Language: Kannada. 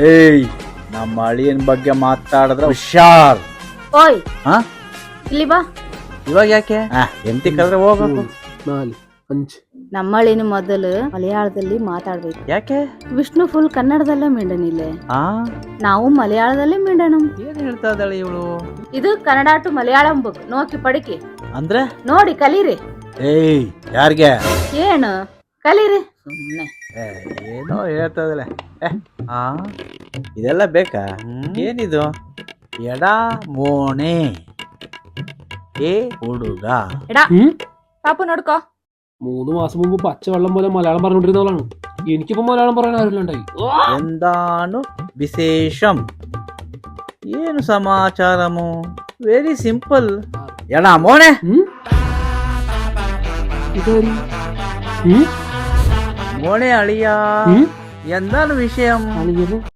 ಏಯ್ ನಮ್ಮ ಅಳಿಯನ್ ಬಗ್ಗೆ ಮಾತಾಡಿದ್ರೆ ಹುಷಾರ್. ಓಯ್ ಹಾ ಇಲ್ಲಿ ಬಾ. ಇವಾಗ ಯಾಕೆ ಎಂತಿ ಕಲ್ದ್ರೆ ಹೋಗ್ಬೇಕು. ನಮ್ಮಳಿನ ಮೊದಲು ಮಲಯಾಳದಲ್ಲಿ ಮಾತಾಡ್ಬೇಕು. ಯಾಕೆ? ವಿಷ್ಣು ಫುಲ್ ಕನ್ನಡದಲ್ಲೇ ಮಿಂಡನಿಲ್ಲೆ, ಆ ನಾವು ಮಲಯಾಳದಲ್ಲೇ ಮಿಂಡನಂ. ಏನ್ ಹೇಳ್ತಾ ಇದ್ದಾಳೆ ಇವಳು? ಇದು ಕನ್ನಡ ಟು ಮಲಯಾಳಂ ಬುಕ್, ನೋಕಿ ಪಡಿಕಿ ಅಂದ್ರೆ ನೋಡಿ ಕಲೀರಿ. ಏಯ್ ಯಾರ್ಗೆ? ಏನು ಕಲೀರಿ ಸುಮ್ನೆ. ಏನೋ ಹೇಳ್ತಾ ಇದ್ದಾಳೆ. ಇದೆಲ್ಲ ಬೇಕಾ? ಏನಿದು? ಎಡ ಮೋಣೆ ഏ ಹುಡುಗ. എടാ പാപ്പു നോടുക്കോ. 3 മാസം മുമ്പ് പച്ചവെള്ളം പോലെ മലയാളം പറഞ്ഞോണ്ടിരുന്നവളാണ്. എനിക്കിപ്പോ മലയാളം പറയാൻ ആരുണ്ടായി. ಎಂದಾನು ವಿಶೇಷಂ? ಏನು ಸಮಾಚಾರಮು? Very simple. ಎಡ ಮೋಣೆ ಮೋಣೆ ಅಳಿಯ. ಎಂದಾನು ವಿಷಯಂ?